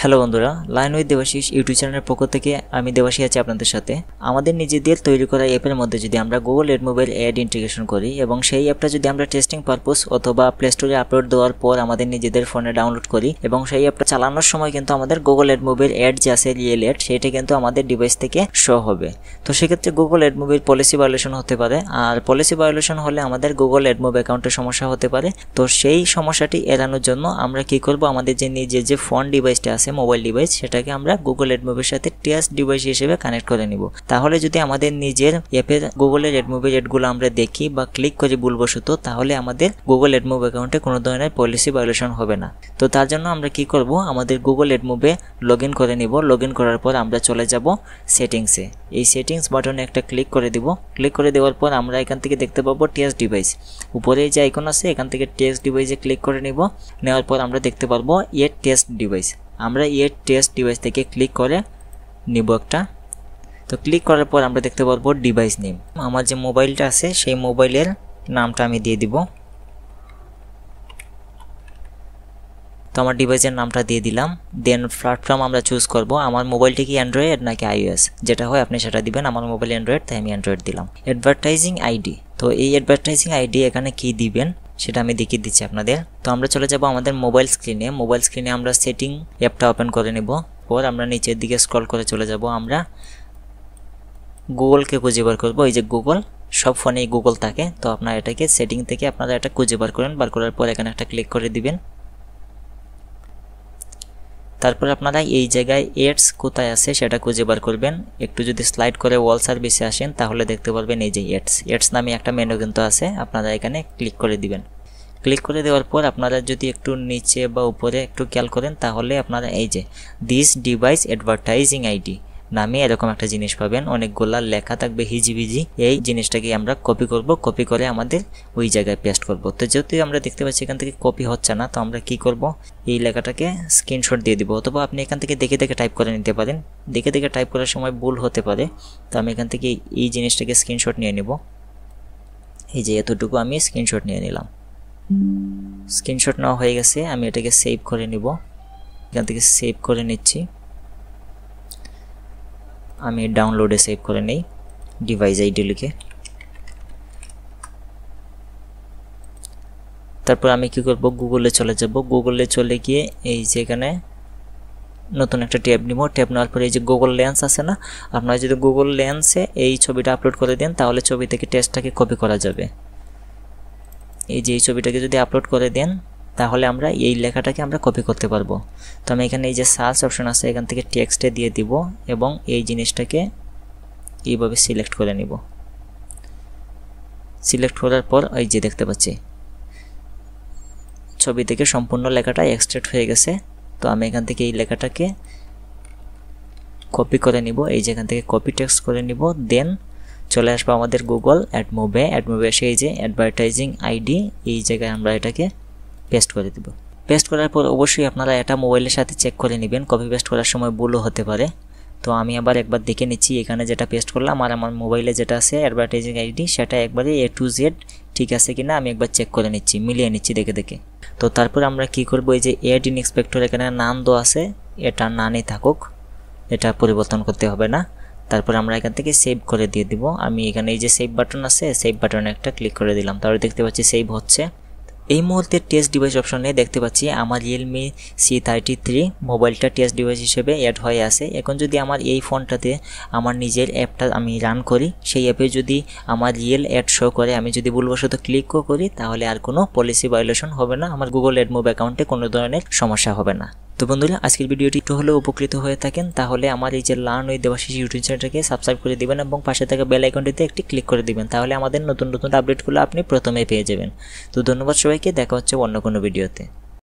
Hello বন্ধুরা, learn with Debashis YouTube চ্যানেলের পক্ষ থেকে আমি দেবাশিস আছি আপনাদের সাথে। আমাদের নিজেদের তৈরি করা অ্যাপের মধ্যে যদি আমরা গুগল অ্যাডমোবাইল অ্যাড ইন্টিগ্রেশন করি এবং সেই অ্যাপটা যদি আমরা টেস্টিং পারপোজ অথবা প্লে স্টোরে আপলোড দেওয়ার পর আমাদের নিজেদের ফোনে ডাউনলোড করি এবং সেই অ্যাপটা চালানোর সময় কিন্তু আমাদের গুগল অ্যাডমোবাইল অ্যাড যে আছে রিয়েল অ্যাড সেটা কিন্তু আমাদের ডিভাইস থেকে শো হবে। তো সেক্ষেত্রে গুগল অ্যাডমোবাইল পলিসি ভায়োলেশন হতে পারে, আর পলিসি ভায়োলেশন হলে আমাদের গুগল অ্যাডমোব অ্যাকাউন্টের সমস্যা হতে পারে। তো সেই সমস্যাটি এড়ানোর জন্য আমরা কি করব, আমাদের যে নিজের যে ফোন ডিভাইসটা আছে মোবাইল ডিভাইস সেটাকে আমরা গুগল অ্যাডমোবের সাথে টেস্ট ডিভাইস হিসেবে কানেক্ট করে নিব। তাহলে যদি আমাদের নিজের অ্যাপের গুগলের অ্যাডমোবের অ্যাডগুলো আমরা দেখি বা ক্লিক করি ভুলবশত, তাহলে আমাদের গুগল অ্যাডমোব অ্যাকাউন্টে কোনো ধরনের পলিসি ভায়োলেশন হবে না। তো তার জন্য আমরা কি করব, আমাদের গুগল অ্যাডমোবে লগ ইন করে নিব। লগ ইন করার পর আমরা চলে যাব সেটিংসে। এই সেটিংস বাটনে একটা ক্লিক করে দিব। ক্লিক করে দেওয়ার পর আমরা এখান থেকে দেখতে পাবো টেস্ট ডিভাইস। উপরে যে আইকন আছে এখান থেকে টেস্ট ডিভাইসে ক্লিক করে নিব। নেওয়ার পর আমরা দেখতে পারবো এর টেস্ট ডিভাইস। আমরা এর টেস্ট ডিভাইস থেকে ক্লিক করে নিব একটা। তো ক্লিক করার পর আমরা দেখতে পারবো ডিভাইস নেম। আমার যে মোবাইলটা আছে সেই মোবাইলের নামটা আমি দিয়ে দিব। তো আমার ডিভাইসের নামটা দিয়ে দিলাম। দেন প্ল্যাটফর্ম আমরা চুজ করব। আমার মোবাইলটি কি অ্যান্ড্রয়েড নাকি আইওএস, যেটা হয় আপনি সেটা দিবেন। আমার মোবাইল অ্যান্ড্রয়েড, তাই আমি অ্যান্ড্রয়েড দিলাম। অ্যাডভার্টাইজিং আইডি, তো এই অ্যাডভার্টাইজিং আইডি এখানে কি দিবেন সেটা আমি দেখিয়ে দিচ্ছি আপনাদের। তো আমরা চলে যাব আমাদের মোবাইল স্ক্রিনে। মোবাইল স্ক্রিনে আমরা সেটিং অ্যাপটা ওপেন করে নেব। পর আমরা নিচের দিকে স্ক্রল করে চলে যাব। আমরা গুগলকে খুঁজে বার করবো। এই যে গুগল, সব ফোনেই গুগল থাকে। তো আপনারা এটাকে সেটিং থেকে আপনারা এটা খুঁজে বার করেন। বার করার পর এখানে একটা ক্লিক করে দিবেন। তারপর আপনারা এই জায়গায় এডস কোথায় আছে সেটা খুঁজে বার করবেন। একটু যদি স্লাইড করে ওয়াল সার্ভিসে আসেন তাহলে দেখতে পারবেন এই যে এডস নামে একটা মেনু কিন্তু আছে। আপনারা এখানে ক্লিক করে দিবেন। ক্লিক করে দেওয়ার পর আপনারা যদি একটু নিচে বা উপরে একটু খেয়াল করেন তাহলে আপনারা এই যে দিস ডিভাইস অ্যাডভার্টাইজিং আইডি নামে এরকম একটা জিনিস পাবেন। অনেকগুলা লেখা থাকবে হিজিবিজি। এই জিনিসটাকে আমরা কপি করব। কপি করে আমাদের ওই জায়গায় পেস্ট করব। তো যেহেতু আমরা দেখতে পাচ্ছি এখান থেকে কপি হচ্ছে না, তো আমরা কি করব, এই লেখাটাকে স্ক্রিনশট দিয়ে দিব। অথবা আপনি এখান থেকে দেখে দেখে টাইপ করে নিতে পারেন। দেখে দেখে টাইপ করার সময় ভুল হতে পারে। তো আমি এখান থেকে এই জিনিসটাকে স্ক্রিনশট নিয়ে নেব। এই যে এতটুকু আমি স্ক্রিনশট নিয়ে নিলাম। স্ক্রিনশট নেওয়া হয়ে গেছে। আমি এটাকে সেভ করে নিব। এখান থেকে সেভ করে নিচ্ছি। আমি ডাউনলোডে সেভ করে নেই ডিভাইস আইডি লিখে। তারপর আমি কি করব, গুগলে চলে যাব। গুগলে চলে গিয়ে এই যে এখানে নতুন একটা ট্যাব নিব। ট্যাব নেওয়ার পরে এই যে গুগল লেন্স আছে না, আপনারা যদি গুগল লেন্সে এই ছবিটা আপলোড করে দেন তাহলে ছবি থেকে টেক্সটটাকে কপি করা যাবে। এই যে এই ছবিটাকে যদি আপলোড করে দেন তাহলে আমরা এই লেখাটাকে আমরা কপি করতে পারবো। তো আমি এখানে এই যে সার্চ অপশন আছে এখান থেকে টেক্সটে দিয়ে দিব এবং এই জিনিসটাকে এইভাবে সিলেক্ট করে নিব। সিলেক্ট করার পর এই যে দেখতে পাচ্ছি ছবি থেকে সম্পূর্ণ লেখাটা এক্সট্রাক্ট হয়ে গেছে। তো আমি এখান থেকে এই লেখাটাকে কপি করে নিব। এই যে এখান থেকে কপি টেক্সট করে নিব। দেন চলে আসবো আমাদের গুগল অ্যাডমোবে। অ্যাডমোবে এসে এই যে অ্যাডভার্টাইজিং আইডি এই জায়গায় আমরা এটাকে পেস্ট করে দেব। পেস্ট করার পর অবশ্যই আপনারা এটা মোবাইলের সাথে চেক করে নেবেন। কপি পেস্ট করার সময় ভুলও হতে পারে। তো আমি আবার একবার দেখে নিচ্ছি এখানে যেটা পেস্ট করলাম আর আমার মোবাইলে যেটা আছে অ্যাডভার্টাইজিং আইডি সেটা একবারে A to Z ঠিক আছে কিনা আমি একবার চেক করে নিচ্ছি, মিলিয়ে নিচ্ছি দেখে দেখে। তো তারপর আমরা কি করব, এই যে অ্যাড ইন ইন্সপেক্টর এখানে নাম দেওয়া আছে, এটা নানই থাকুক, এটা পরিবর্তন করতে হবে না। তারপর আমরা এখান থেকে সেভ করে দিয়ে দিব। আমি এখানে এই যে সেভ বাটন আছে সেভ বাটনে একটা ক্লিক করে দিলাম। তাহলে দেখতে পাচ্ছি সেভ হচ্ছে। এই মুহূর্তে টেস্ট ডিভাইস অপশনে দেখতে পাচ্ছি আমার রিয়েলমি C33 মোবাইলটা টেস্ট ডিভাইস হিসেবে অ্যাড হয়ে আছে। এখন যদি আমার এই ফোনটাতে আমার নিজের অ্যাপটা আমি রান করি, সেই অ্যাপে যদি আমার রিয়েল অ্যাড শো করে, আমি যদি ভুলবশত ক্লিকও করি তাহলে আর কোনো পলিসি ভায়োলেশন হবে না। আমার গুগল অ্যাডমোব অ্যাকাউন্টে কোনো ধরনের সমস্যা হবে না। তো বন্ধুরা, আজকের ভিডিওটি একটু হলেও উপকৃত হয়ে থাকেন তাহলে আমার এই যে লার্ন উইথ দেবাশিস ইউটিউব চ্যানেলটাকে সাবস্ক্রাইব করে দিবেন এবং পাশে থাকা বেল আইকনটিতে একটি ক্লিক করে দিবেন। তাহলে আমাদের নতুন নতুন আপডেটগুলো আপনি প্রথমেই পেয়ে যাবেন। তো ধন্যবাদ সবাইকে, দেখা হচ্ছে অন্য কোনো ভিডিওতে।